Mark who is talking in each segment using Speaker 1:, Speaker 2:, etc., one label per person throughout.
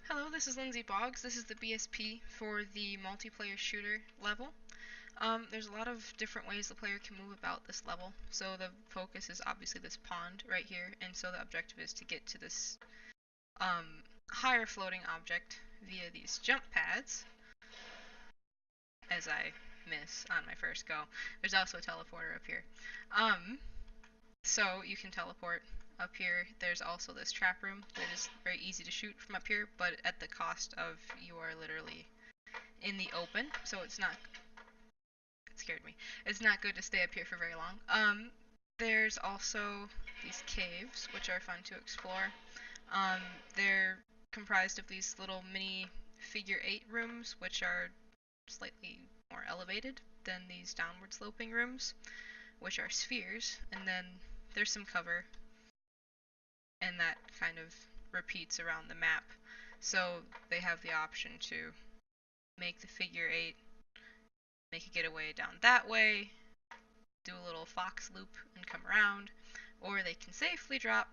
Speaker 1: Hello, this is Lindsay Boggs. This is the BSP for the multiplayer shooter level. There's a lot of different ways the player can move about this level. So the focus is obviously this pond right here, and so the objective is to get to this higher floating object via these jump pads, as I miss on my first go. There's also a teleporter up here. So you can teleport up here. There's also this trap room that is very easy to shoot from up here, but at the cost of you are literally in the open, so it's not. It scared me. It's not good to stay up here for very long. There's also these caves, which are fun to explore. Um, they're comprised of these little mini figure 8 rooms, which are slightly more elevated than these downward sloping rooms, which are spheres, and then there's some cover, and that kind of repeats around the map. So they have the option to make the figure 8, make a getaway down that way, do a little fox loop and come around, or they can safely drop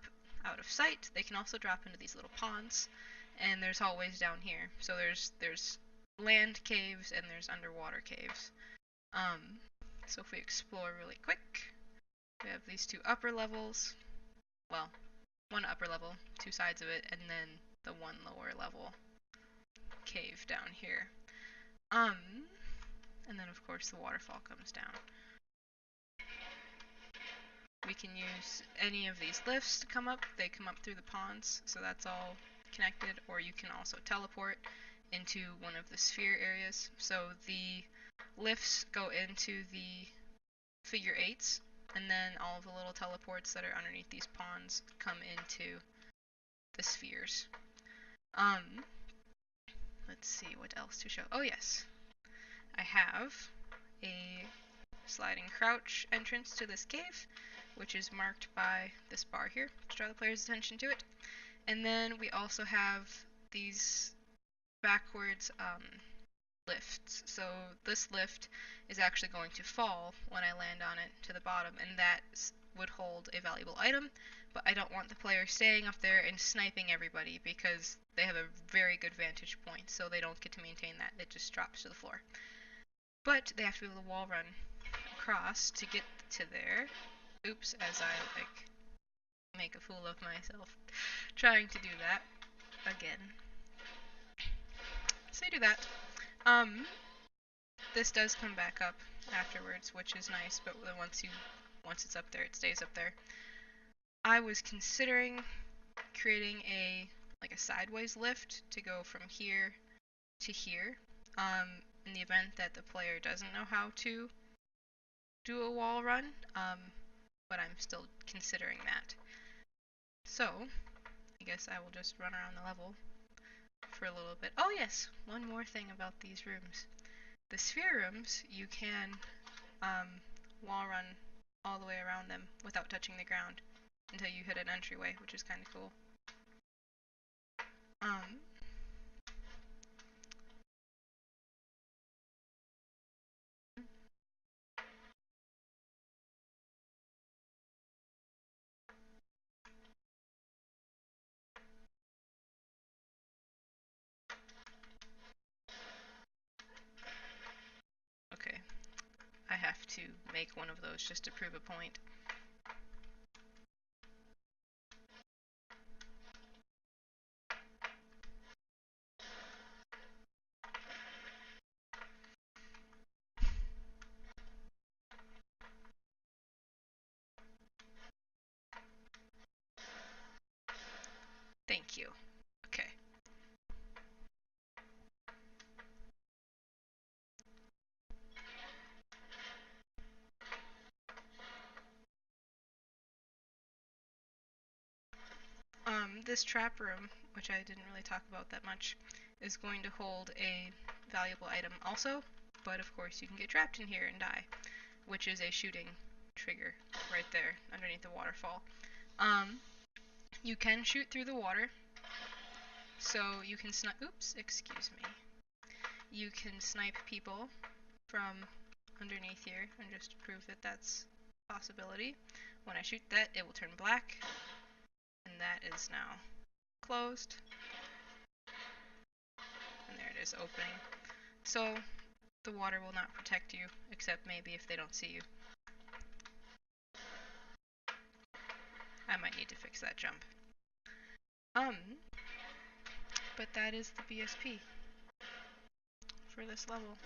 Speaker 1: out of sight. They can also drop into these little ponds, and there's hallways down here. So there's land caves and there's underwater caves. So if we explore really quick, we have these two upper levels. Well, one upper level, two sides of it, and then the one lower level cave down here. And then of course the waterfall comes down. We can use any of these lifts to come up. They come up through the ponds, so that's all connected, or you can also teleport into one of the sphere areas. So the lifts go into the figure 8s, and then all of the little teleports that are underneath these ponds come into the spheres. Let's see what else to show. Oh yes, I have a sliding crouch entrance to this cave, which is marked by this bar here to draw the player's attention to it. And then we also have these backwards lifts. So this lift is actually going to fall when I land on it to the bottom, and that would hold a valuable item, but I don't want the player staying up there and sniping everybody because they have a very good vantage point, so they don't get to maintain that. It just drops to the floor. But they have to be able to wall run across to get to there. Oops, as I make a fool of myself trying to do that again. So you do that. This does come back up afterwards, which is nice, but once it's up there, it stays up there. I was considering creating a sideways lift to go from here to here. In the event that the player doesn't know how to do a wall run, but I'm still considering that. So, I guess I will just run around the level for a little bit. Oh yes, one more thing about these rooms. The sphere rooms, you can wall run all the way around them without touching the ground until you hit an entryway, which is kind of cool. Okay, I have to make one of those just to prove a point. Thank you. Okay. This trap room, which I didn't really talk about that much, is going to hold a valuable item also, but of course you can get trapped in here and die, which is a shooting trigger right there underneath the waterfall. You can shoot through the water, so you can snipe. Oops, excuse me. You can snipe people from underneath here, and just to prove that that's a possibility, when I shoot that, it will turn black, and that is now closed. And there it is, opening. So the water will not protect you, except maybe if they don't see you. I might need to fix that jump. But that is the BSP for this level.